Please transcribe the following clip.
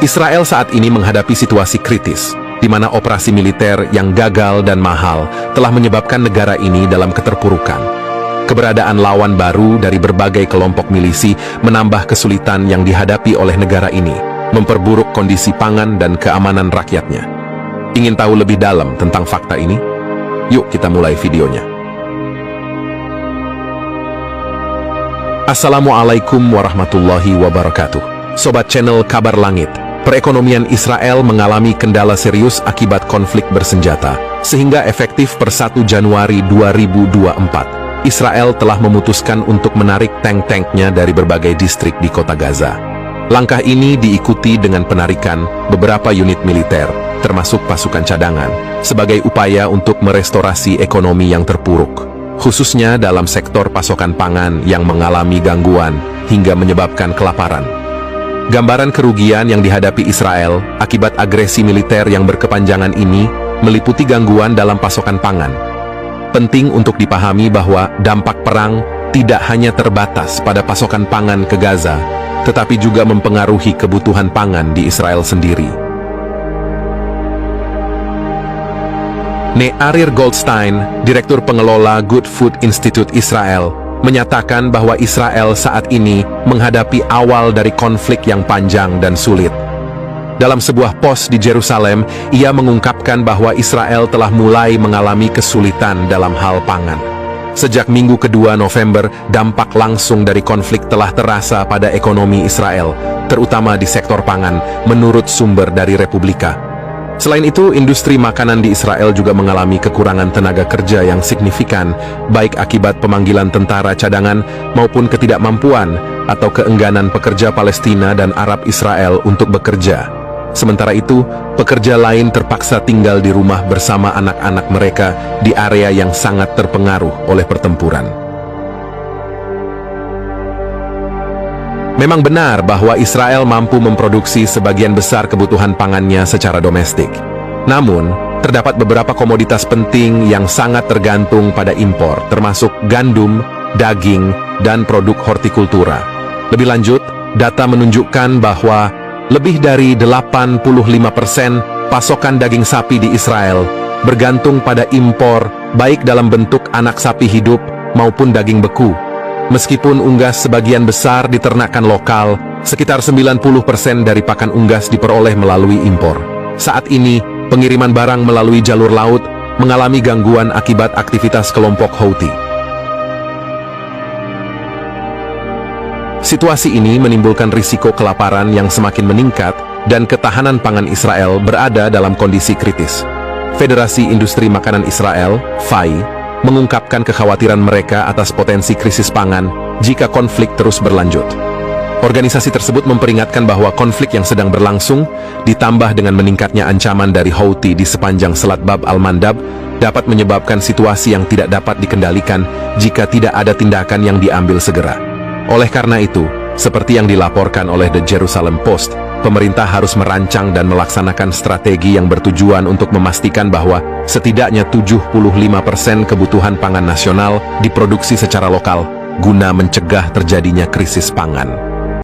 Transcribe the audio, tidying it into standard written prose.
Israel saat ini menghadapi situasi kritis, di mana operasi militer yang gagal dan mahal telah menyebabkan negara ini dalam keterpurukan. Keberadaan lawan baru dari berbagai kelompok milisi menambah kesulitan yang dihadapi oleh negara ini, memperburuk kondisi pangan dan keamanan rakyatnya. Ingin tahu lebih dalam tentang fakta ini? Yuk kita mulai videonya. Assalamualaikum warahmatullahi wabarakatuh. Sobat channel Kabar Langit, perekonomian Israel mengalami kendala serius akibat konflik bersenjata, sehingga efektif per 1 Januari 2024. Israel telah memutuskan untuk menarik tank-tanknya dari berbagai distrik di kota Gaza. Langkah ini diikuti dengan penarikan beberapa unit militer, termasuk pasukan cadangan, sebagai upaya untuk merestorasi ekonomi yang terpuruk, khususnya dalam sektor pasokan pangan yang mengalami gangguan hingga menyebabkan kelaparan. Gambaran kerugian yang dihadapi Israel akibat agresi militer yang berkepanjangan ini meliputi gangguan dalam pasokan pangan. Penting untuk dipahami bahwa dampak perang tidak hanya terbatas pada pasokan pangan ke Gaza, tetapi juga mempengaruhi kebutuhan pangan di Israel sendiri. Ne'arir Goldstein, Direktur Pengelola Good Food Institute Israel, menyatakan bahwa Israel saat ini menghadapi awal dari konflik yang panjang dan sulit. Dalam sebuah pos di Yerusalem, ia mengungkapkan bahwa Israel telah mulai mengalami kesulitan dalam hal pangan. Sejak minggu kedua November, dampak langsung dari konflik telah terasa pada ekonomi Israel, terutama di sektor pangan, menurut sumber dari Republika. Selain itu, industri makanan di Israel juga mengalami kekurangan tenaga kerja yang signifikan, baik akibat pemanggilan tentara cadangan maupun ketidakmampuan atau keengganan pekerja Palestina dan Arab Israel untuk bekerja. Sementara itu, pekerja lain terpaksa tinggal di rumah bersama anak-anak mereka di area yang sangat terpengaruh oleh pertempuran. Memang benar bahwa Israel mampu memproduksi sebagian besar kebutuhan pangannya secara domestik. Namun, terdapat beberapa komoditas penting yang sangat tergantung pada impor, termasuk gandum, daging, dan produk hortikultura. Lebih lanjut, data menunjukkan bahwa lebih dari 85% pasokan daging sapi di Israel bergantung pada impor, baik dalam bentuk anak sapi hidup maupun daging beku. Meskipun unggas sebagian besar diternakan lokal, sekitar 90% dari pakan unggas diperoleh melalui impor. Saat ini, pengiriman barang melalui jalur laut mengalami gangguan akibat aktivitas kelompok Houthi. Situasi ini menimbulkan risiko kelaparan yang semakin meningkat dan ketahanan pangan Israel berada dalam kondisi kritis. Federasi Industri Makanan Israel, FAI, mengungkapkan kekhawatiran mereka atas potensi krisis pangan jika konflik terus berlanjut. Organisasi tersebut memperingatkan bahwa konflik yang sedang berlangsung, ditambah dengan meningkatnya ancaman dari Houthi di sepanjang Selat Bab al-Mandab, dapat menyebabkan situasi yang tidak dapat dikendalikan jika tidak ada tindakan yang diambil segera. Oleh karena itu, seperti yang dilaporkan oleh The Jerusalem Post, pemerintah harus merancang dan melaksanakan strategi yang bertujuan untuk memastikan bahwa setidaknya 75% kebutuhan pangan nasional diproduksi secara lokal, guna mencegah terjadinya krisis pangan.